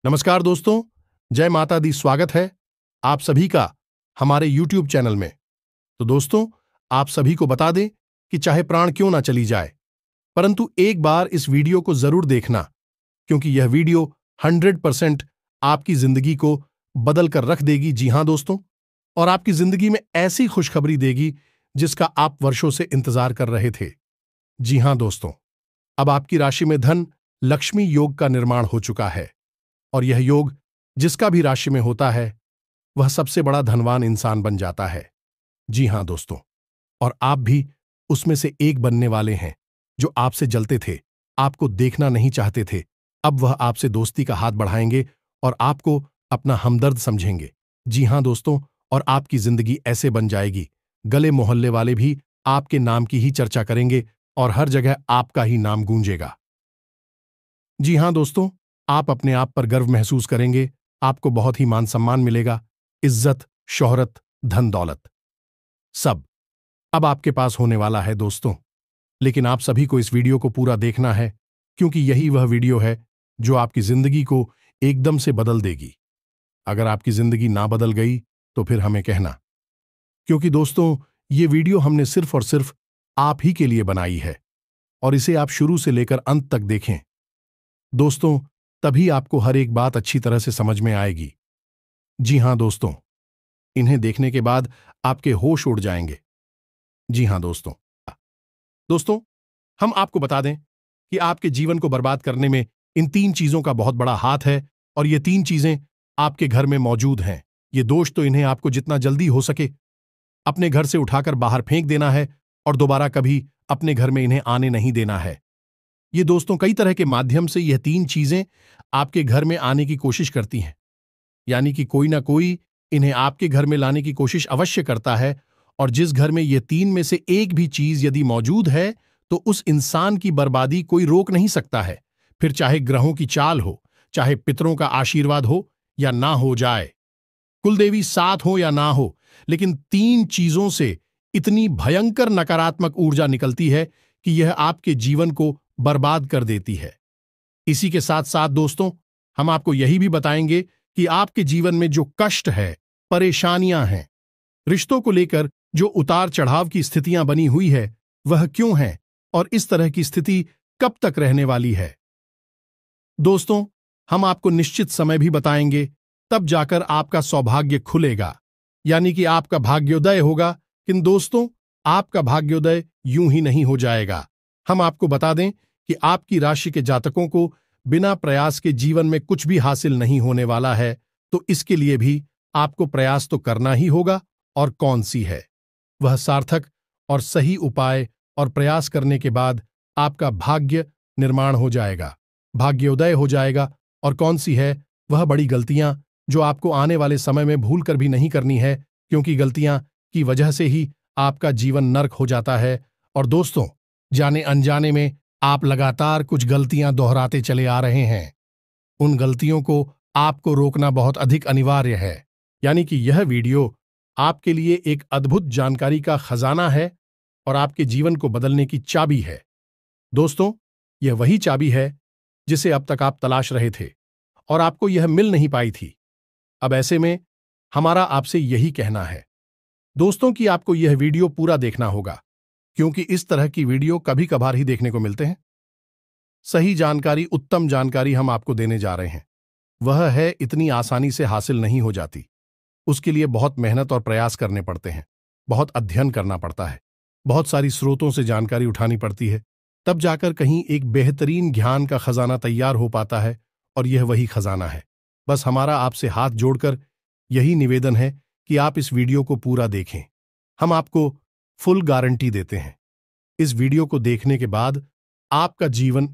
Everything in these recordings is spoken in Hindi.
नमस्कार दोस्तों, जय माता दी। स्वागत है आप सभी का हमारे YouTube चैनल में। तो दोस्तों, आप सभी को बता दें कि चाहे प्राण क्यों ना चली जाए, परंतु एक बार इस वीडियो को जरूर देखना, क्योंकि यह वीडियो 100% आपकी जिंदगी को बदल कर रख देगी। जी हां दोस्तों, और आपकी जिंदगी में ऐसी खुशखबरी देगी जिसका आप वर्षों से इंतजार कर रहे थे। जी हां दोस्तों, अब आपकी राशि में धन लक्ष्मी योग का निर्माण हो चुका है, और यह योग जिसका भी राशि में होता है वह सबसे बड़ा धनवान इंसान बन जाता है। जी हां दोस्तों, और आप भी उसमें से एक बनने वाले हैं जो आपसे जलते थे, आपको देखना नहीं चाहते थे। अब वह आपसे दोस्ती का हाथ बढ़ाएंगे और आपको अपना हमदर्द समझेंगे। जी हां दोस्तों, और आपकी जिंदगी ऐसे बन जाएगी, गले मोहल्ले वाले भी आपके नाम की ही चर्चा करेंगे और हर जगह आपका ही नाम गूंजेगा। जी हां दोस्तों, आप अपने आप पर गर्व महसूस करेंगे, आपको बहुत ही मान सम्मान मिलेगा, इज्जत, शोहरत, धन दौलत सब अब आपके पास होने वाला है दोस्तों। लेकिन आप सभी को इस वीडियो को पूरा देखना है, क्योंकि यही वह वीडियो है जो आपकी जिंदगी को एकदम से बदल देगी। अगर आपकी जिंदगी ना बदल गई तो फिर हमें कहना, क्योंकि दोस्तों ये वीडियो हमने सिर्फ और सिर्फ आप ही के लिए बनाई है, और इसे आप शुरू से लेकर अंत तक देखें दोस्तों, तभी आपको हर एक बात अच्छी तरह से समझ में आएगी। जी हां दोस्तों, इन्हें देखने के बाद आपके होश उड़ जाएंगे। जी हां दोस्तों, दोस्तों हम आपको बता दें कि आपके जीवन को बर्बाद करने में इन 3 चीजों का बहुत बड़ा हाथ है, और ये 3 चीजें आपके घर में मौजूद हैं। ये दोष तो इन्हें आपको जितना जल्दी हो सके अपने घर से उठाकर बाहर फेंक देना है, और दोबारा कभी अपने घर में इन्हें आने नहीं देना है। ये दोस्तों कई तरह के माध्यम से यह 3 चीजें आपके घर में आने की कोशिश करती हैं, यानी कि कोई ना कोई इन्हें आपके घर में लाने की कोशिश अवश्य करता है। और जिस घर में ये 3 में से एक भी चीज यदि मौजूद है तो उस इंसान की बर्बादी कोई रोक नहीं सकता है, फिर चाहे ग्रहों की चाल हो, चाहे पितरों का आशीर्वाद हो या ना हो जाए, कुलदेवी साथ हो या ना हो, लेकिन 3 चीजों से इतनी भयंकर नकारात्मक ऊर्जा निकलती है कि यह आपके जीवन को बर्बाद कर देती है। इसी के साथ साथ दोस्तों, हम आपको यही भी बताएंगे कि आपके जीवन में जो कष्ट है, परेशानियां हैं, रिश्तों को लेकर जो उतार चढ़ाव की स्थितियां बनी हुई है, वह क्यों है और इस तरह की स्थिति कब तक रहने वाली है। दोस्तों, हम आपको निश्चित समय भी बताएंगे, तब जाकर आपका सौभाग्य खुलेगा, यानी कि आपका भाग्योदय होगा। किंतु दोस्तों, आपका भाग्योदय यूं ही नहीं हो जाएगा। हम आपको बता दें कि आपकी राशि के जातकों को बिना प्रयास के जीवन में कुछ भी हासिल नहीं होने वाला है, तो इसके लिए भी आपको प्रयास तो करना ही होगा। और कौन सी है वह सार्थक और सही उपाय, और प्रयास करने के बाद आपका भाग्य निर्माण हो जाएगा, भाग्योदय हो जाएगा। और कौन सी है वह बड़ी गलतियां जो आपको आने वाले समय में भूल कर भी नहीं करनी है, क्योंकि गलतियां की वजह से ही आपका जीवन नर्क हो जाता है। और दोस्तों, जाने अनजाने में आप लगातार कुछ गलतियां दोहराते चले आ रहे हैं। उन गलतियों को आपको रोकना बहुत अधिक अनिवार्य है, यानी कि यह वीडियो आपके लिए एक अद्भुत जानकारी का खजाना है और आपके जीवन को बदलने की चाबी है। दोस्तों, यह वही चाबी है जिसे अब तक आप तलाश रहे थे और आपको यह मिल नहीं पाई थी। अब ऐसे में हमारा आपसे यही कहना है दोस्तों कि आपको यह वीडियो पूरा देखना होगा, क्योंकि इस तरह की वीडियो कभी कभार ही देखने को मिलते हैं। सही जानकारी, उत्तम जानकारी हम आपको देने जा रहे हैं, वह है इतनी आसानी से हासिल नहीं हो जाती। उसके लिए बहुत मेहनत और प्रयास करने पड़ते हैं, बहुत अध्ययन करना पड़ता है, बहुत सारी स्रोतों से जानकारी उठानी पड़ती है, तब जाकर कहीं एक बेहतरीन ज्ञान का खजाना तैयार हो पाता है। और यह वही खजाना है। बस हमारा आपसे हाथ जोड़कर यही निवेदन है कि आप इस वीडियो को पूरा देखें। हम आपको फुल गारंटी देते हैं, इस वीडियो को देखने के बाद आपका जीवन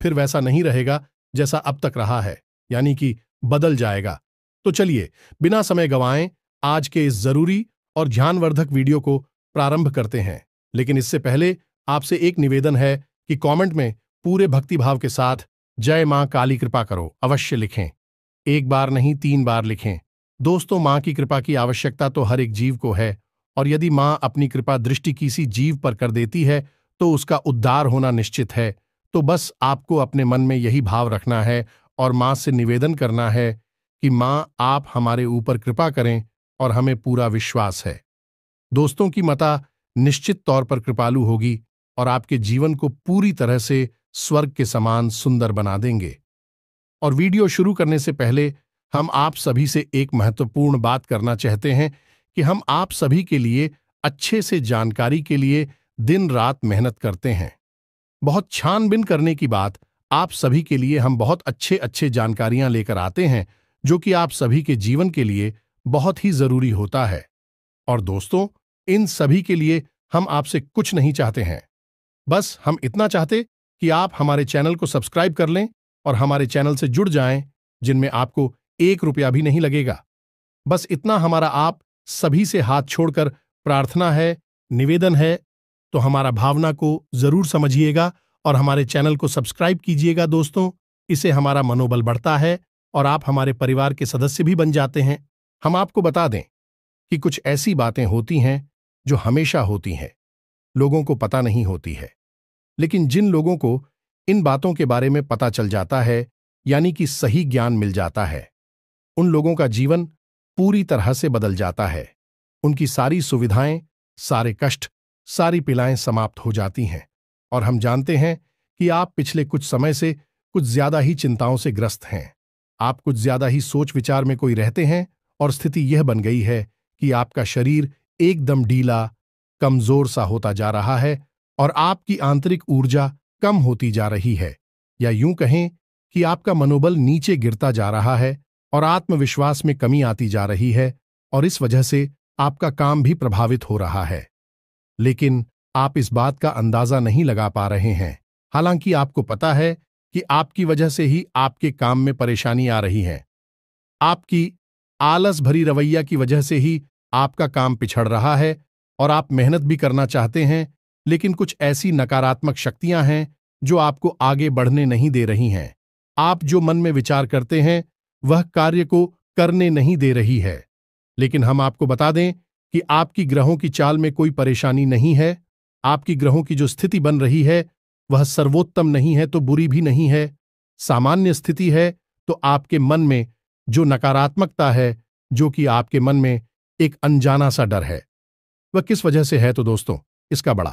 फिर वैसा नहीं रहेगा जैसा अब तक रहा है, यानी कि बदल जाएगा। तो चलिए बिना समय गंवाएं आज के इस जरूरी और ध्यानवर्धक वीडियो को प्रारंभ करते हैं। लेकिन इससे पहले आपसे एक निवेदन है कि कमेंट में पूरे भक्तिभाव के साथ जय मां काली कृपा करो अवश्य लिखें। एक बार नहीं 3 बार लिखें। दोस्तों, मां की कृपा की आवश्यकता तो हर एक जीव को है, और यदि मां अपनी कृपा दृष्टि किसी जीव पर कर देती है तो उसका उद्धार होना निश्चित है। तो बस आपको अपने मन में यही भाव रखना है और मां से निवेदन करना है कि मां, आप हमारे ऊपर कृपा करें और हमें पूरा विश्वास है दोस्तों की माता निश्चित तौर पर कृपालु होगी और आपके जीवन को पूरी तरह से स्वर्ग के समान सुंदर बना देंगे। और वीडियो शुरू करने से पहले हम आप सभी से एक महत्वपूर्ण बात करना चाहते हैं कि हम आप सभी के लिए अच्छे से जानकारी के लिए दिन रात मेहनत करते हैं। बहुत छानबीन करने की बात, आप सभी के लिए हम बहुत अच्छे अच्छे जानकारियां लेकर आते हैं जो कि आप सभी के जीवन के लिए बहुत ही जरूरी होता है। और दोस्तों, इन सभी के लिए हम आपसे कुछ नहीं चाहते हैं, बस हम इतना चाहते कि आप हमारे चैनल को सब्सक्राइब कर लें और हमारे चैनल से जुड़ जाएं, जिनमें आपको 1 रुपया भी नहीं लगेगा। बस इतना हमारा आप सभी से हाथ छोड़कर प्रार्थना है, निवेदन है। तो हमारा भावना को जरूर समझिएगा और हमारे चैनल को सब्सक्राइब कीजिएगा दोस्तों। इससे हमारा मनोबल बढ़ता है और आप हमारे परिवार के सदस्य भी बन जाते हैं। हम आपको बता दें कि कुछ ऐसी बातें होती हैं जो हमेशा होती हैं, लोगों को पता नहीं होती है, लेकिन जिन लोगों को इन बातों के बारे में पता चल जाता है, यानी कि सही ज्ञान मिल जाता है, उन लोगों का जीवन पूरी तरह से बदल जाता है। उनकी सारी सुविधाएं, सारे कष्ट, सारी पीड़ाएं समाप्त हो जाती हैं। और हम जानते हैं कि आप पिछले कुछ समय से कुछ ज्यादा ही चिंताओं से ग्रस्त हैं। आप कुछ ज्यादा ही सोच विचार में कोई रहते हैं और स्थिति यह बन गई है कि आपका शरीर एकदम ढीला, कमजोर सा होता जा रहा है और आपकी आंतरिक ऊर्जा कम होती जा रही है, या यूं कहें कि आपका मनोबल नीचे गिरता जा रहा है और आत्मविश्वास में कमी आती जा रही है, और इस वजह से आपका काम भी प्रभावित हो रहा है। लेकिन आप इस बात का अंदाजा नहीं लगा पा रहे हैं, हालांकि आपको पता है कि आपकी वजह से ही आपके काम में परेशानी आ रही है। आपकी आलस भरी रवैया की वजह से ही आपका काम पिछड़ रहा है और आप मेहनत भी करना चाहते हैं, लेकिन कुछ ऐसी नकारात्मक शक्तियां हैं जो आपको आगे बढ़ने नहीं दे रही हैं। आप जो मन में विचार करते हैं वह कार्य को करने नहीं दे रही है। लेकिन हम आपको बता दें कि आपकी ग्रहों की चाल में कोई परेशानी नहीं है। आपकी ग्रहों की जो स्थिति बन रही है वह सर्वोत्तम नहीं है तो बुरी भी नहीं है, सामान्य स्थिति है। तो आपके मन में जो नकारात्मकता है, जो कि आपके मन में एक अनजाना सा डर है, वह किस वजह से है? तो दोस्तों, इसका बड़ा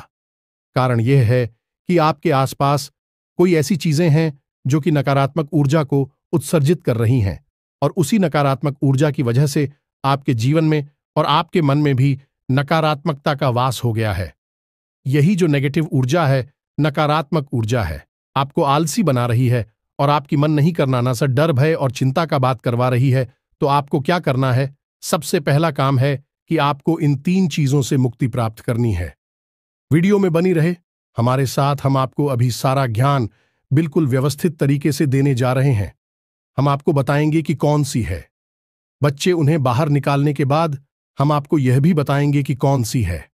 कारण यह है कि आपके आसपास कोई ऐसी चीजें हैं जो कि नकारात्मक ऊर्जा को उत्सर्जित कर रही हैं, और उसी नकारात्मक ऊर्जा की वजह से आपके जीवन में और आपके मन में भी नकारात्मकता का वास हो गया है। यही जो नेगेटिव ऊर्जा है, नकारात्मक ऊर्जा है, आपको आलसी बना रही है और आपकी मन नहीं करना ना सर डर, भय और चिंता का बात करवा रही है। तो आपको क्या करना है? सबसे पहला काम है कि आपको इन 3 चीजों से मुक्ति प्राप्त करनी है। वीडियो में बनी रहे हमारे साथ, हम आपको अभी सारा ज्ञान बिल्कुल व्यवस्थित तरीके से देने जा रहे हैं। हम आपको बताएंगे कि कौन सी है। बच्चे उन्हें बाहर निकालने के बाद हम आपको यह भी बताएंगे कि कौन सी है।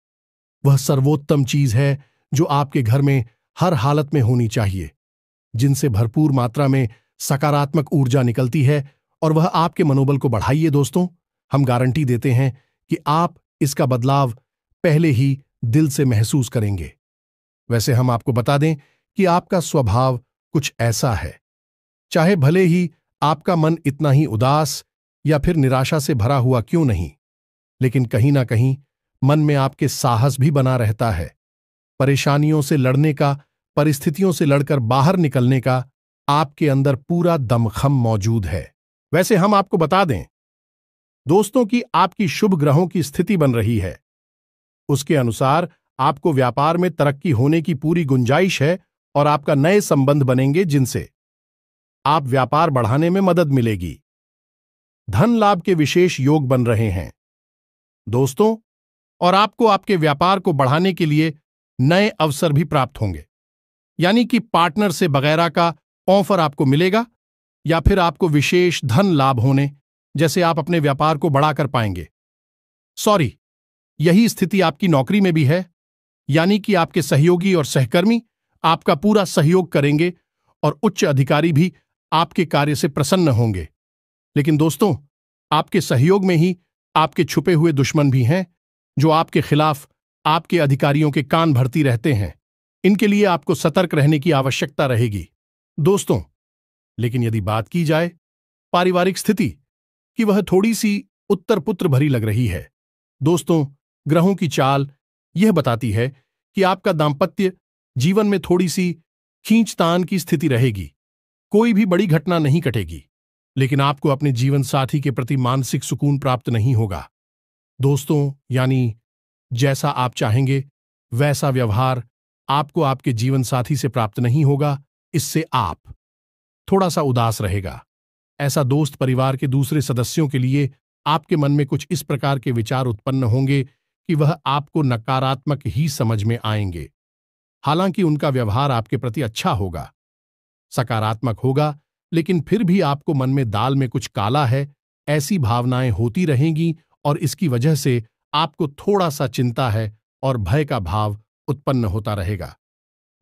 वह सर्वोत्तम चीज है जो आपके घर में हर हालत में होनी चाहिए, जिनसे भरपूर मात्रा में सकारात्मक ऊर्जा निकलती है, और वह आपके मनोबल को बढ़ाइए। दोस्तों, हम गारंटी देते हैं कि आप इसका बदलाव पहले ही दिल से महसूस करेंगे। वैसे हम आपको बता दें कि आपका स्वभाव कुछ ऐसा है, चाहे भले ही आपका मन इतना ही उदास या फिर निराशा से भरा हुआ क्यों नहीं, लेकिन कहीं ना कहीं मन में आपके साहस भी बना रहता है। परेशानियों से लड़ने का, परिस्थितियों से लड़कर बाहर निकलने का आपके अंदर पूरा दमखम मौजूद है। वैसे हम आपको बता दें दोस्तों कि आपकी शुभ ग्रहों की स्थिति बन रही है, उसके अनुसार आपको व्यापार में तरक्की होने की पूरी गुंजाइश है और आपका नए संबंध बनेंगे जिनसे आप व्यापार बढ़ाने में मदद मिलेगी। धन लाभ के विशेष योग बन रहे हैं दोस्तों, और आपको आपके व्यापार को बढ़ाने के लिए नए अवसर भी प्राप्त होंगे, यानी कि पार्टनर से वगैरह का ऑफर आपको मिलेगा, या फिर आपको विशेष धन लाभ होने जैसे आप अपने व्यापार को बढ़ाकर पाएंगे। सॉरी, यही स्थिति आपकी नौकरी में भी है, यानी कि आपके सहयोगी और सहकर्मी आपका पूरा सहयोग करेंगे और उच्च अधिकारी भी आपके कार्य से प्रसन्न होंगे। लेकिन दोस्तों, आपके सहयोग में ही आपके छुपे हुए दुश्मन भी हैं जो आपके खिलाफ आपके अधिकारियों के कान भरती रहते हैं। इनके लिए आपको सतर्क रहने की आवश्यकता रहेगी। दोस्तों, लेकिन यदि बात की जाए पारिवारिक स्थिति कि वह थोड़ी सी उत्तर पुत्र भरी लग रही है। दोस्तों, ग्रहों की चाल यह बताती है कि आपका दांपत्य जीवन में थोड़ी सी खींचतान की स्थिति रहेगी। कोई भी बड़ी घटना नहीं घटेगी, लेकिन आपको अपने जीवन साथी के प्रति मानसिक सुकून प्राप्त नहीं होगा। दोस्तों, यानी जैसा आप चाहेंगे वैसा व्यवहार आपको आपके जीवन साथी से प्राप्त नहीं होगा। इससे आप थोड़ा सा उदास रहेगा। ऐसा दोस्त परिवार के दूसरे सदस्यों के लिए आपके मन में कुछ इस प्रकार के विचार उत्पन्न होंगे कि वह आपको नकारात्मक ही समझ में आएंगे। हालांकि उनका व्यवहार आपके प्रति अच्छा होगा, सकारात्मक होगा, लेकिन फिर भी आपको मन में दाल में कुछ काला है, ऐसी भावनाएं होती रहेंगी और इसकी वजह से आपको थोड़ा सा चिंता है और भय का भाव उत्पन्न होता रहेगा।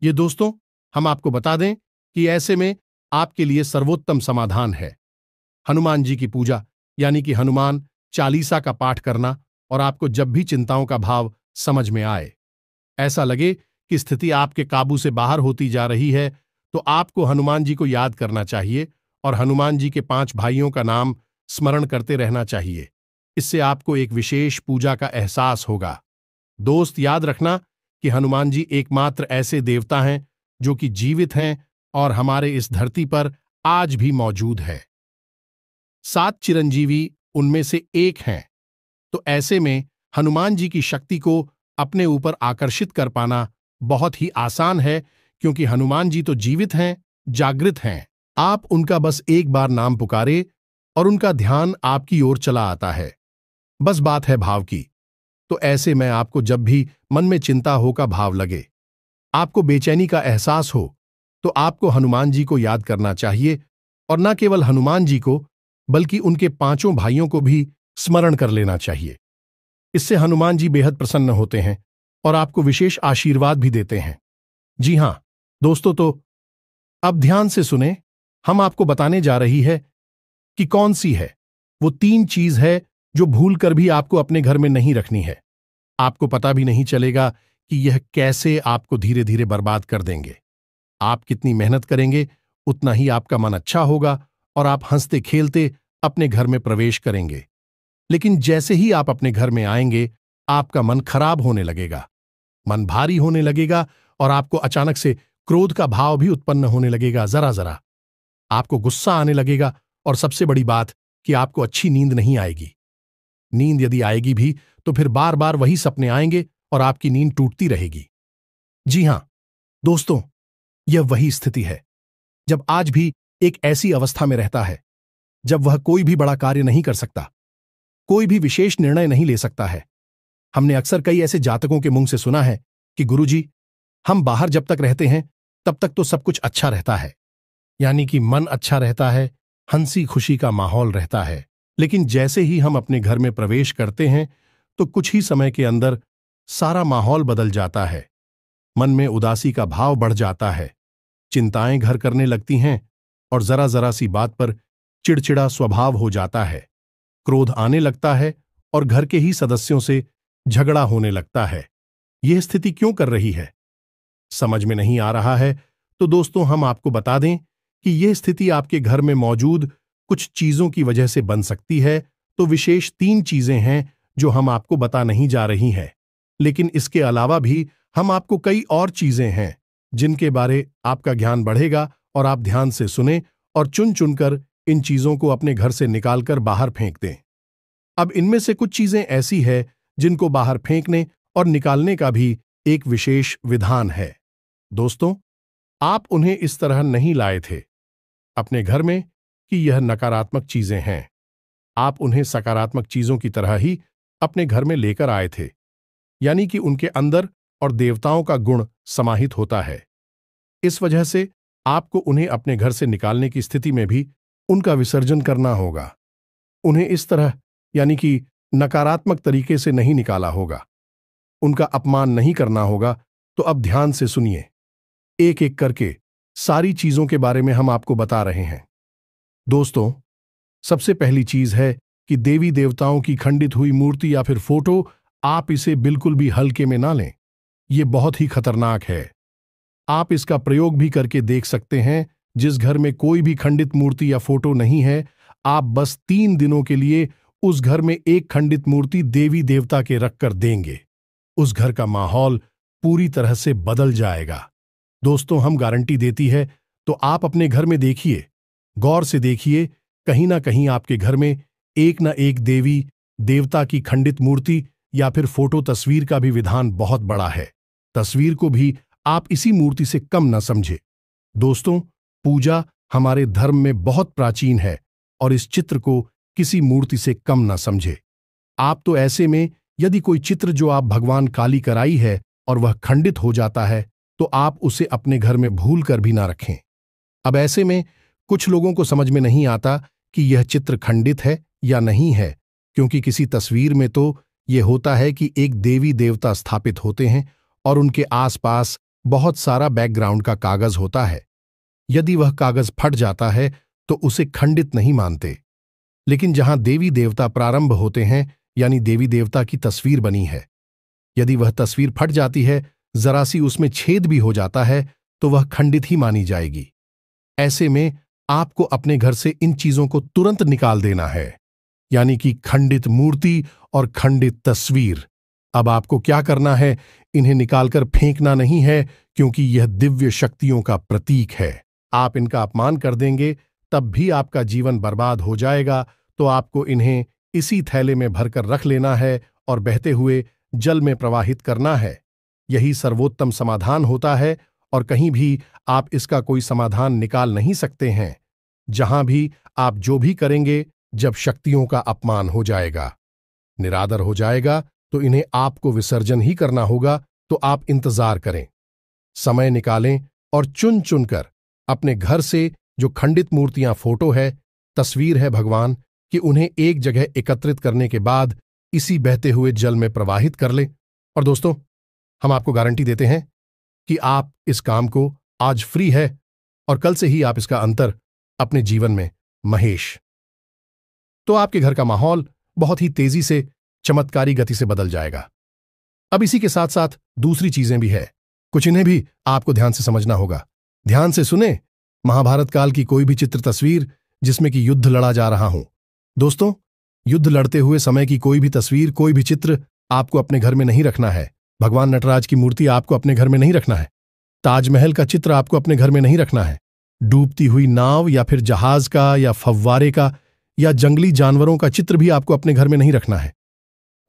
ये दोस्तों, हम आपको बता दें कि ऐसे में आपके लिए सर्वोत्तम समाधान है हनुमान जी की पूजा, यानी कि हनुमान चालीसा का पाठ करना। और आपको जब भी चिंताओं का भाव समझ में आए, ऐसा लगे कि स्थिति आपके काबू से बाहर होती जा रही है, तो आपको हनुमान जी को याद करना चाहिए और हनुमान जी के 5 भाइयों का नाम स्मरण करते रहना चाहिए। इससे आपको एक विशेष पूजा का एहसास होगा। दोस्त, याद रखना कि हनुमान जी एकमात्र ऐसे देवता हैं जो कि जीवित हैं और हमारे इस धरती पर आज भी मौजूद है। 7 चिरंजीवी उनमें से एक हैं, तो ऐसे में हनुमान जी की शक्ति को अपने ऊपर आकर्षित कर पाना बहुत ही आसान है, क्योंकि हनुमान जी तो जीवित हैं, जागृत हैं। आप उनका बस एक बार नाम पुकारे और उनका ध्यान आपकी ओर चला आता है। बस बात है भाव की। तो ऐसे में आपको जब भी मन में चिंता हो का भाव लगे, आपको बेचैनी का एहसास हो, तो आपको हनुमान जी को याद करना चाहिए और न केवल हनुमान जी को बल्कि उनके 5 भाइयों को भी स्मरण कर लेना चाहिए। इससे हनुमान जी बेहद प्रसन्न होते हैं और आपको विशेष आशीर्वाद भी देते हैं। जी हां दोस्तों, तो अब ध्यान से सुने। हम आपको बताने जा रही है कि कौन सी है वो 3 चीज है जो भूलकर भी आपको अपने घर में नहीं रखनी है। आपको पता भी नहीं चलेगा कि यह कैसे आपको धीरे धीरे बर्बाद कर देंगे। आप कितनी मेहनत करेंगे उतना ही आपका मन अच्छा होगा और आप हंसते खेलते अपने घर में प्रवेश करेंगे। लेकिन जैसे ही आप अपने घर में आएंगे, आपका मन खराब होने लगेगा, मन भारी होने लगेगा और आपको अचानक से क्रोध का भाव भी उत्पन्न होने लगेगा। जरा जरा आपको गुस्सा आने लगेगा और सबसे बड़ी बात कि आपको अच्छी नींद नहीं आएगी। नींद यदि आएगी भी तो फिर बार बार वही सपने आएंगे और आपकी नींद टूटती रहेगी। जी हां दोस्तों, यह वही स्थिति है जब आज भी एक ऐसी अवस्था में रहता है जब वह कोई भी बड़ा कार्य नहीं कर सकता, कोई भी विशेष निर्णय नहीं ले सकता है। हमने अक्सर कई ऐसे जातकों के मुंह से सुना है कि गुरुजी, हम बाहर जब तक रहते हैं तब तक तो सब कुछ अच्छा रहता है, यानी कि मन अच्छा रहता है, हंसी खुशी का माहौल रहता है। लेकिन जैसे ही हम अपने घर में प्रवेश करते हैं तो कुछ ही समय के अंदर सारा माहौल बदल जाता है। मन में उदासी का भाव बढ़ जाता है, चिंताएं घर करने लगती हैं और जरा जरा सी बात पर चिड़चिड़ा स्वभाव हो जाता है, क्रोध आने लगता है और घर के ही सदस्यों से झगड़ा होने लगता है। यह स्थिति क्यों कर रही है, समझ में नहीं आ रहा है? तो दोस्तों, हम आपको बता दें कि यह स्थिति आपके घर में मौजूद कुछ चीजों की वजह से बन सकती है। तो विशेष 3 चीजें हैं जो हम आपको बता नहीं जा रही हैं, लेकिन इसके अलावा भी हम आपको कई और चीजें हैं जिनके बारे आपका ज्ञान बढ़ेगा और आप ध्यान से सुने और चुन चुनकर इन चीजों को अपने घर से निकालकर बाहर फेंक दें। अब इनमें से कुछ चीजें ऐसी है जिनको बाहर फेंकने और निकालने का भी एक विशेष विधान है। दोस्तों, आप उन्हें इस तरह नहीं लाए थे अपने घर में कि यह नकारात्मक चीजें हैं। आप उन्हें सकारात्मक चीजों की तरह ही अपने घर में लेकर आए थे, यानी कि उनके अंदर और देवताओं का गुण समाहित होता है। इस वजह से आपको उन्हें अपने घर से निकालने की स्थिति में भी उनका विसर्जन करना होगा। उन्हें इस तरह यानी कि नकारात्मक तरीके से नहीं निकाला होगा, उनका अपमान नहीं करना होगा। तो अब ध्यान से सुनिए, एक एक करके सारी चीजों के बारे में हम आपको बता रहे हैं। दोस्तों, सबसे पहली चीज है कि देवी देवताओं की खंडित हुई मूर्ति या फिर फोटो, आप इसे बिल्कुल भी हल्के में ना लें। यह बहुत ही खतरनाक है। आप इसका प्रयोग भी करके देख सकते हैं, जिस घर में कोई भी खंडित मूर्ति या फोटो नहीं है, आप बस 3 दिनों के लिए उस घर में एक खंडित मूर्ति देवी देवता के रखकर देंगे, उस घर का माहौल पूरी तरह से बदल जाएगा। दोस्तों, हम गारंटी देती है, तो आप अपने घर में देखिए, गौर से देखिए, कहीं ना कहीं आपके घर में एक न एक देवी देवता की खंडित मूर्ति या फिर फोटो तस्वीर का भी विधान बहुत बड़ा है। तस्वीर को भी आप इसी मूर्ति से कम न समझे। दोस्तों, पूजा हमारे धर्म में बहुत प्राचीन है और इस चित्र को किसी मूर्ति से कम न समझे। आप तो ऐसे में यदि कोई चित्र जो आप भगवान काली कराई है और वह खंडित हो जाता है, तो आप उसे अपने घर में भूल कर भी ना रखें। अब ऐसे में कुछ लोगों को समझ में नहीं आता कि यह चित्र खंडित है या नहीं है, क्योंकि किसी तस्वीर में तो यह होता है कि एक देवी देवता स्थापित होते हैं और उनके आसपास बहुत सारा बैकग्राउंड का कागज होता है। यदि वह कागज फट जाता है तो उसे खंडित नहीं मानते। लेकिन जहां देवी देवता प्रारंभ होते हैं, यानी देवी देवता की तस्वीर बनी है, यदि वह तस्वीर फट जाती है, जरा सी उसमें छेद भी हो जाता है, तो वह खंडित ही मानी जाएगी। ऐसे में आपको अपने घर से इन चीजों को तुरंत निकाल देना है, यानी कि खंडित मूर्ति और खंडित तस्वीर। अब आपको क्या करना है, इन्हें निकालकर फेंकना नहीं है, क्योंकि यह दिव्य शक्तियों का प्रतीक है। आप इनका अपमान कर देंगे तब भी आपका जीवन बर्बाद हो जाएगा। तो आपको इन्हें इसी थैले में भरकर रख लेना है और बहते हुए जल में प्रवाहित करना है। यही सर्वोत्तम समाधान होता है और कहीं भी आप इसका कोई समाधान निकाल नहीं सकते हैं। जहां भी आप जो भी करेंगे, जब शक्तियों का अपमान हो जाएगा, निरादर हो जाएगा, तो इन्हें आपको विसर्जन ही करना होगा। तो आप इंतजार करें, समय निकालें और चुन चुनकर अपने घर से जो खंडित मूर्तियां, फोटो है, तस्वीर है भगवान कि उन्हें एक जगह एकत्रित करने के बाद इसी बहते हुए जल में प्रवाहित कर लें। और दोस्तों, हम आपको गारंटी देते हैं कि आप इस काम को आज फ्री है और कल से ही आप इसका अंतर अपने जीवन में महेश, तो आपके घर का माहौल बहुत ही तेजी से, चमत्कारी गति से बदल जाएगा। अब इसी के साथ साथ दूसरी चीजें भी है, कुछ इन्हें भी आपको ध्यान से समझना होगा। ध्यान से सुने, महाभारत काल की कोई भी चित्र तस्वीर जिसमें कि युद्ध लड़ा जा रहा हो, दोस्तों, युद्ध लड़ते हुए समय की कोई भी तस्वीर, कोई भी चित्र आपको अपने घर में नहीं रखना है। भगवान नटराज की मूर्ति आपको अपने घर में नहीं रखना है। ताजमहल का चित्र आपको अपने घर में नहीं रखना है। डूबती हुई नाव या फिर जहाज का या फव्वारे का या जंगली जानवरों का चित्र भी आपको अपने घर में नहीं रखना है।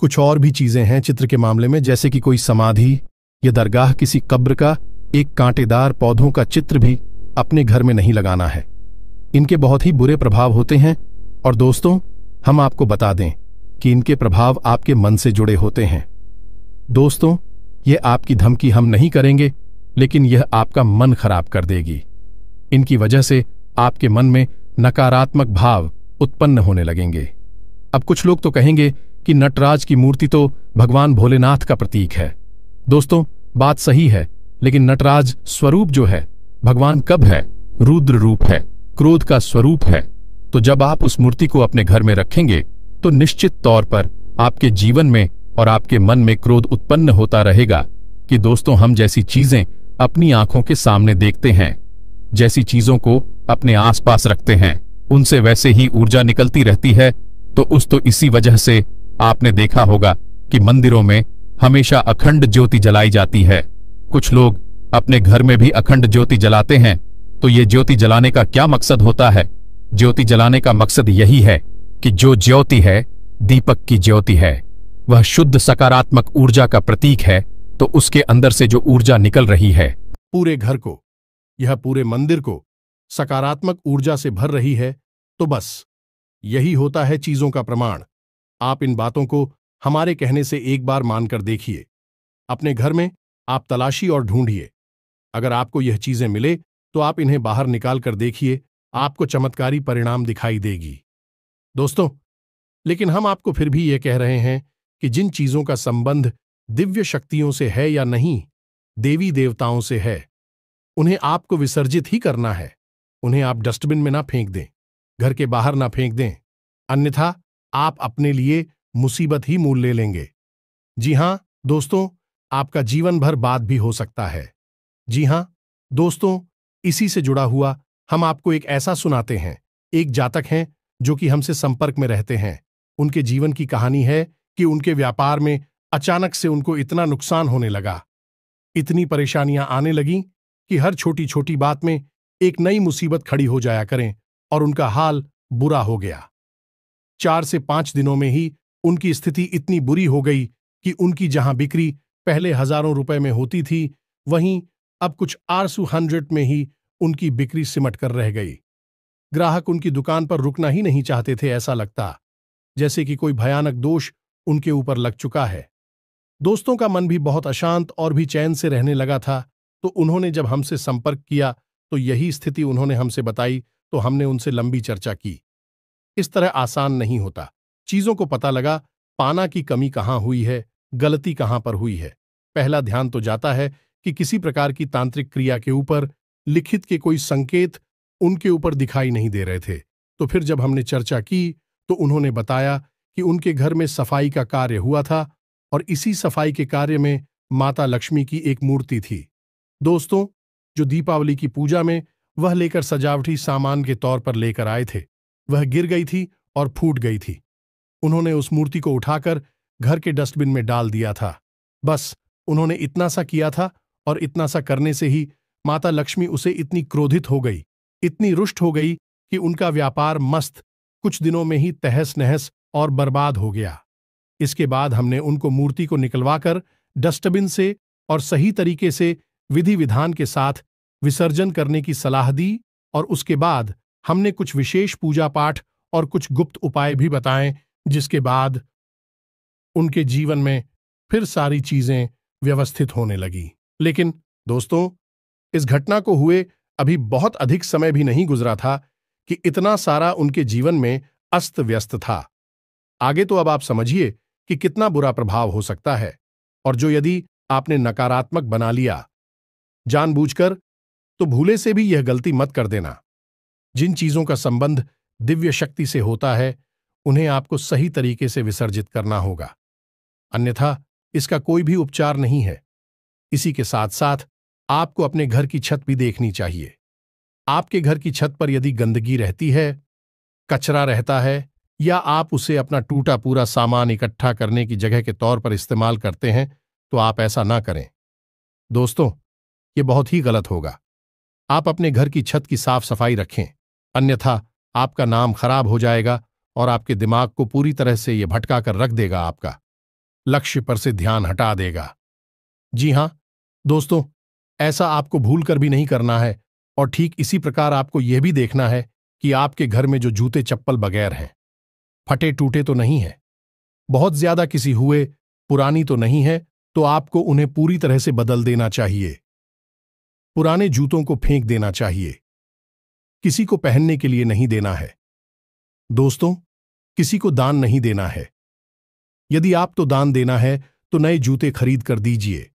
कुछ और भी चीजें हैं चित्र के मामले में, जैसे कि कोई समाधि या दरगाह, किसी कब्र का एक कांटेदार पौधों का चित्र भी अपने घर में नहीं लगाना है। इनके बहुत ही बुरे प्रभाव होते हैं और दोस्तों, हम आपको बता दें कि इनके प्रभाव आपके मन से जुड़े होते हैं। दोस्तों, यह आपकी धमकी हम नहीं करेंगे, लेकिन यह आपका मन खराब कर देगी। इनकी वजह से आपके मन में नकारात्मक भाव उत्पन्न होने लगेंगे। अब कुछ लोग तो कहेंगे कि नटराज की मूर्ति तो भगवान भोलेनाथ का प्रतीक है। दोस्तों, बात सही है, लेकिन नटराज स्वरूप जो है, भगवान कब है? रुद्र रूप है, क्रोध का स्वरूप है। तो जब आप उस मूर्ति को अपने घर में रखेंगे, तो निश्चित तौर पर आपके जीवन में और आपके मन में क्रोध उत्पन्न होता रहेगा कि दोस्तों, हम जैसी चीजें अपनी आंखों के सामने देखते हैं, जैसी चीजों को अपने आसपास रखते हैं, उनसे वैसे ही ऊर्जा निकलती रहती है। तो इसी वजह से आपने देखा होगा कि मंदिरों में हमेशा अखंड ज्योति जलाई जाती है। कुछ लोग अपने घर में भी अखंड ज्योति जलाते हैं। तो ये ज्योति जलाने का क्या मकसद होता है? ज्योति जलाने का मकसद यही है कि जो ज्योति है, दीपक की ज्योति है, वह शुद्ध सकारात्मक ऊर्जा का प्रतीक है। तो उसके अंदर से जो ऊर्जा निकल रही है, पूरे घर को, यह पूरे मंदिर को सकारात्मक ऊर्जा से भर रही है, तो बस यही होता है चीजों का प्रमाण। आप इन बातों को हमारे कहने से एक बार मानकर देखिए। अपने घर में आप तलाशी और ढूंढिए। अगर आपको यह चीजें मिले तो आप इन्हें बाहर निकाल कर देखिए, आपको चमत्कारी परिणाम दिखाई देगी। दोस्तों, लेकिन हम आपको फिर भी यह कह रहे हैं कि जिन चीजों का संबंध दिव्य शक्तियों से है या नहीं, देवी देवताओं से है, उन्हें आपको विसर्जित ही करना है। उन्हें आप डस्टबिन में ना फेंक दें, घर के बाहर ना फेंक दें, अन्यथा आप अपने लिए मुसीबत ही मोल ले लेंगे। जी हां दोस्तों, आपका जीवन भर बाद भी हो सकता है। जी हां दोस्तों, इसी से जुड़ा हुआ हम आपको एक ऐसा सुनाते हैं। एक जातक हैं जो कि हमसे संपर्क में रहते हैं। उनके जीवन की कहानी है कि उनके व्यापार में अचानक से उनको इतना नुकसान होने लगा, इतनी परेशानियां आने लगीं कि हर छोटी छोटी बात में एक नई मुसीबत खड़ी हो जाया करें और उनका हाल बुरा हो गया। 4 से 5 दिनों में ही उनकी स्थिति इतनी बुरी हो गई कि उनकी जहां बिक्री पहले हजारों रुपए में होती थी, वहीं अब कुछ आरसू 100 में ही उनकी बिक्री सिमट कर रह गई। ग्राहक उनकी दुकान पर रुकना ही नहीं चाहते थे। ऐसा लगता जैसे कि कोई भयानक दोष उनके ऊपर लग चुका है। दोस्तों का मन भी बहुत अशांत और भी चैन से रहने लगा था। तो उन्होंने जब हमसे संपर्क किया तो यही स्थिति उन्होंने हमसे बताई। तो हमने उनसे लंबी चर्चा की। इस तरह आसान नहीं होता। चीजों को पता लगा पाना की कमी कहाँ हुई है, गलती कहाँ पर हुई है। पहला ध्यान तो जाता है कि किसी प्रकार की तांत्रिक क्रिया के ऊपर लिखित के कोई संकेत उनके ऊपर दिखाई नहीं दे रहे थे। तो फिर जब हमने चर्चा की तो उन्होंने बताया कि उनके घर में सफाई का कार्य हुआ था और इसी सफाई के कार्य में माता लक्ष्मी की एक मूर्ति थी। दोस्तों, जो दीपावली की पूजा में वह लेकर सजावटी सामान के तौर पर लेकर आए थे, वह गिर गई थी और फूट गई थी। उन्होंने उस मूर्ति को उठाकर घर के डस्टबिन में डाल दिया था। बस उन्होंने इतना सा किया था और इतना सा करने से ही माता लक्ष्मी उसे इतनी क्रोधित हो गई, इतनी रुष्ट हो गई कि उनका व्यापार मस्त कुछ दिनों में ही तहस नहस और बर्बाद हो गया। इसके बाद हमने उनको मूर्ति को निकलवाकर डस्टबिन से और सही तरीके से विधि विधान के साथ विसर्जन करने की सलाह दी और उसके बाद हमने कुछ विशेष पूजा पाठ और कुछ गुप्त उपाय भी बताएं, जिसके बाद उनके जीवन में फिर सारी चीजें व्यवस्थित होने लगी। लेकिन दोस्तों, इस घटना को हुए अभी बहुत अधिक समय भी नहीं गुजरा था कि इतना सारा उनके जीवन में अस्त व्यस्त था। आगे तो अब आप समझिए कि कितना बुरा प्रभाव हो सकता है। और जो यदि आपने नकारात्मक बना लिया जानबूझकर, तो भूले से भी यह गलती मत कर देना। जिन चीजों का संबंध दिव्य शक्ति से होता है, उन्हें आपको सही तरीके से विसर्जित करना होगा, अन्यथा इसका कोई भी उपचार नहीं है। इसी के साथ साथ आपको अपने घर की छत भी देखनी चाहिए। आपके घर की छत पर यदि गंदगी रहती है, कचरा रहता है, या आप उसे अपना टूटा पूरा सामान इकट्ठा करने की जगह के तौर पर इस्तेमाल करते हैं, तो आप ऐसा ना करें। दोस्तों, ये बहुत ही गलत होगा। आप अपने घर की छत की साफ सफाई रखें, अन्यथा आपका नाम खराब हो जाएगा और आपके दिमाग को पूरी तरह से ये भटका कर रख देगा, आपका लक्ष्य पर से ध्यान हटा देगा। जी हां दोस्तों, ऐसा आपको भूल कर भी नहीं करना है। और ठीक इसी प्रकार आपको यह भी देखना है कि आपके घर में जो जूते चप्पल बगैर हैं, फटे टूटे तो नहीं है, बहुत ज्यादा किसी हुए पुरानी तो नहीं है, तो आपको उन्हें पूरी तरह से बदल देना चाहिए। पुराने जूतों को फेंक देना चाहिए, किसी को पहनने के लिए नहीं देना है। दोस्तों, किसी को दान नहीं देना है। यदि आपको दान देना है तो नए जूते खरीद कर दीजिए,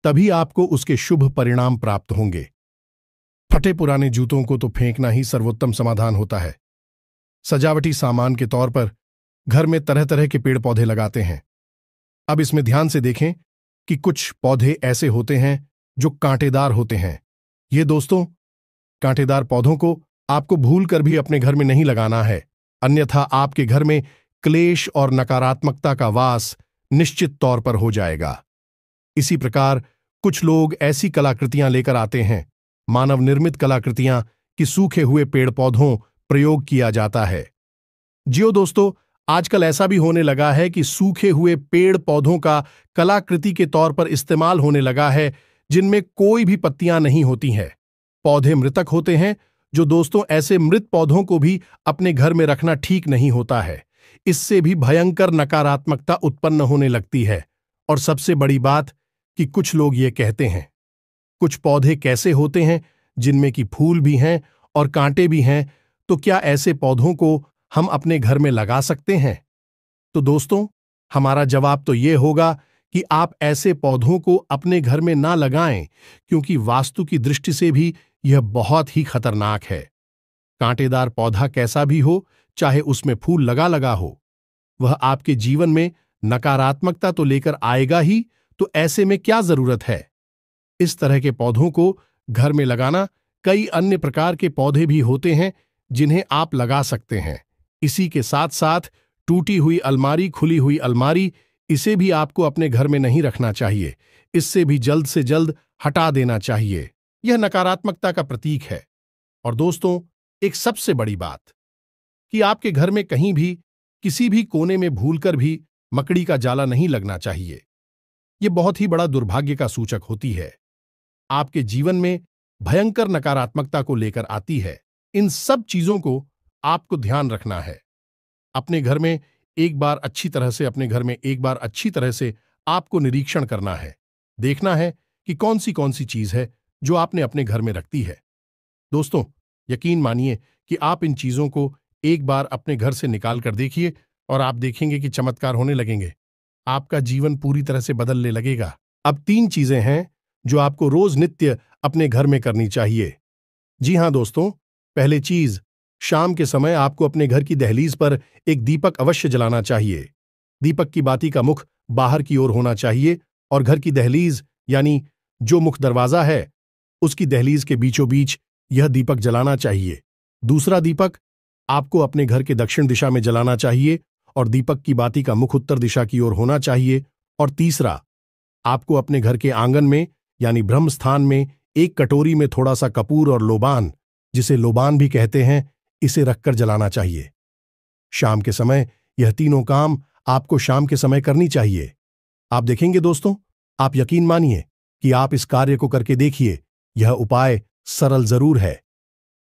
तभी आपको उसके शुभ परिणाम प्राप्त होंगे। फटे पुराने जूतों को तो फेंकना ही सर्वोत्तम समाधान होता है। सजावटी सामान के तौर पर घर में तरह तरह के पेड़ पौधे लगाते हैं। अब इसमें ध्यान से देखें कि कुछ पौधे ऐसे होते हैं जो कांटेदार होते हैं। ये दोस्तों, कांटेदार पौधों को आपको भूल कर भी अपने घर में नहीं लगाना है, अन्यथा आपके घर में क्लेश और नकारात्मकता का वास निश्चित तौर पर हो जाएगा। इसी प्रकार कुछ लोग ऐसी कलाकृतियां लेकर आते हैं, मानव निर्मित कलाकृतियां, कि सूखे हुए पेड़ पौधों प्रयोग किया जाता है। जियो दोस्तों, आजकल ऐसा भी होने लगा है कि सूखे हुए पेड़ पौधों का कलाकृति के तौर पर इस्तेमाल होने लगा है, जिनमें कोई भी पत्तियां नहीं होती हैं। पौधे मृतक होते हैं। जो दोस्तों, ऐसे मृत पौधों को भी अपने घर में रखना ठीक नहीं होता है। इससे भी भयंकर नकारात्मकता उत्पन्न होने लगती है। और सबसे बड़ी बात कि कुछ लोग ये कहते हैं, कुछ पौधे कैसे होते हैं जिनमें कि फूल भी हैं और कांटे भी हैं, तो क्या ऐसे पौधों को हम अपने घर में लगा सकते हैं? तो दोस्तों, हमारा जवाब तो ये होगा कि आप ऐसे पौधों को अपने घर में ना लगाएं, क्योंकि वास्तु की दृष्टि से भी यह बहुत ही खतरनाक है। कांटेदार पौधा कैसा भी हो, चाहे उसमें फूल लगा लगा हो, वह आपके जीवन में नकारात्मकता तो लेकर आएगा ही, तो ऐसे में क्या जरूरत है? इस तरह के पौधों को घर में लगाना कई अन्य प्रकार के पौधे भी होते हैं जिन्हें आप लगा सकते हैं। इसी के साथ साथ टूटी हुई अलमारी, खुली हुई अलमारी, इसे भी आपको अपने घर में नहीं रखना चाहिए। इससे भी जल्द से जल्द हटा देना चाहिए। यह नकारात्मकता का प्रतीक है। और दोस्तों, एक सबसे बड़ी बात कि आपके घर में कहीं भी किसी भी कोने में भूलकर भी मकड़ी का जाला नहीं लगना चाहिए। यह बहुत ही बड़ा दुर्भाग्य का सूचक होती है। आपके जीवन में भयंकर नकारात्मकता को लेकर आती है। इन सब चीजों को आपको ध्यान रखना है। अपने घर में एक बार अच्छी तरह से आपको निरीक्षण करना है। देखना है कि कौन सी चीज है जो आपने अपने घर में रखती है। दोस्तों, यकीन मानिए कि आप इन चीजों को एक बार अपने घर से निकाल कर देखिए और आप देखेंगे कि चमत्कार होने लगेंगे। आपका जीवन पूरी तरह से बदलने लगेगा। अब 3 चीजें हैं जो आपको रोज नित्य अपने घर में करनी चाहिए। जी हां दोस्तों, पहले चीज, शाम के समय आपको अपने घर की दहलीज पर एक दीपक अवश्य जलाना चाहिए। दीपक की बाती का मुख बाहर की ओर होना चाहिए और घर की दहलीज यानी जो मुख्य दरवाजा है उसकी दहलीज के बीचों बीच यह दीपक जलाना चाहिए। दूसरा दीपक आपको अपने घर के दक्षिण दिशा में जलाना चाहिए और दीपक की बाती का मुख उत्तर दिशा की ओर होना चाहिए। और तीसरा, आपको अपने घर के आंगन में यानी ब्रह्म स्थान में एक कटोरी में थोड़ा सा कपूर और लोबान, जिसे लोबान भी कहते हैं, इसे रखकर जलाना चाहिए। शाम के समय यह तीनों काम आपको शाम के समय करनी चाहिए। आप देखेंगे दोस्तों, आप यकीन मानिए कि आप इस कार्य को करके देखिए। यह उपाय सरल जरूर है,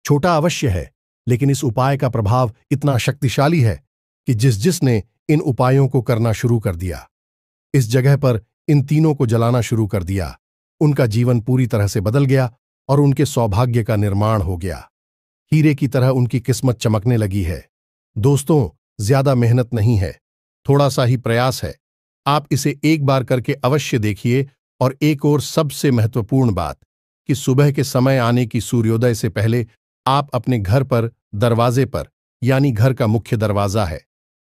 छोटा अवश्य है, लेकिन इस उपाय का प्रभाव इतना शक्तिशाली है कि जिसने इन उपायों को करना शुरू कर दिया, इस जगह पर इन तीनों को जलाना शुरू कर दिया, उनका जीवन पूरी तरह से बदल गया और उनके सौभाग्य का निर्माण हो गया। हीरे की तरह उनकी किस्मत चमकने लगी है। दोस्तों, ज्यादा मेहनत नहीं है, थोड़ा सा ही प्रयास है। आप इसे एक बार करके अवश्य देखिए। और एक और सबसे महत्वपूर्ण बात कि सुबह के समय आने की सूर्योदय से पहले आप अपने घर पर दरवाजे पर, यानी घर का मुख्य दरवाजा है,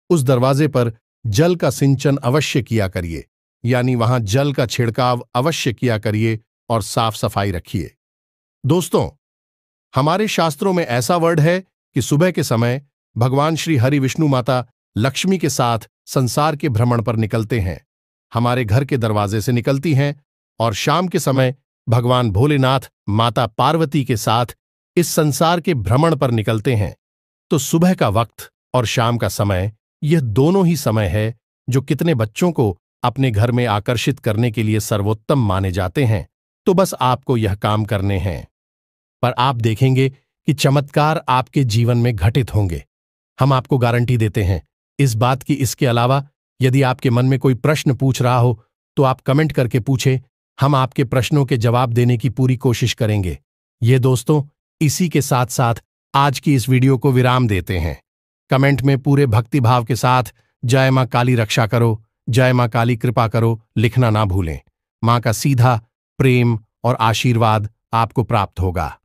उस दरवाजे पर जल का सिंचन अवश्य किया करिए, यानी वहां जल का छिड़काव अवश्य किया करिए और साफ सफाई रखिए। दोस्तों, हमारे शास्त्रों में ऐसा वर्ड है कि सुबह के समय भगवान श्री हरि विष्णु माता लक्ष्मी के साथ संसार के भ्रमण पर निकलते हैं, हमारे घर के दरवाजे से निकलती हैं, और शाम के समय भगवान भोलेनाथ माता पार्वती के साथ इस संसार के भ्रमण पर निकलते हैं। तो सुबह का वक्त और शाम का समय, यह दोनों ही समय है जो कितने बच्चों को अपने घर में आकर्षित करने के लिए सर्वोत्तम माने जाते हैं। तो बस आपको यह काम करने हैं, पर आप देखेंगे कि चमत्कार आपके जीवन में घटित होंगे। हम आपको गारंटी देते हैं इस बात की। इसके अलावा यदि आपके मन में कोई प्रश्न पूछ रहा हो तो आप कमेंट करके पूछें, हम आपके प्रश्नों के जवाब देने की पूरी कोशिश करेंगे। ये दोस्तों, इसी के साथ साथ आज की इस वीडियो को विराम देते हैं। कमेंट में पूरे भक्तिभाव के साथ जय मां काली रक्षा करो, जय मां काली कृपा करो लिखना ना भूलें। मां का सीधा प्रेम और आशीर्वाद आपको प्राप्त होगा।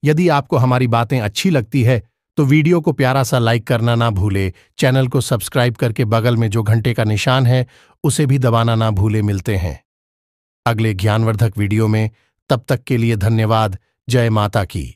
यदि आपको हमारी बातें अच्छी लगती है तो वीडियो को प्यारा सा लाइक करना ना भूले, चैनल को सब्सक्राइब करके बगल में जो घंटे का निशान है उसे भी दबाना ना भूले। मिलते हैं अगले ज्ञानवर्धक वीडियो में, तब तक के लिए धन्यवाद। जय माता की।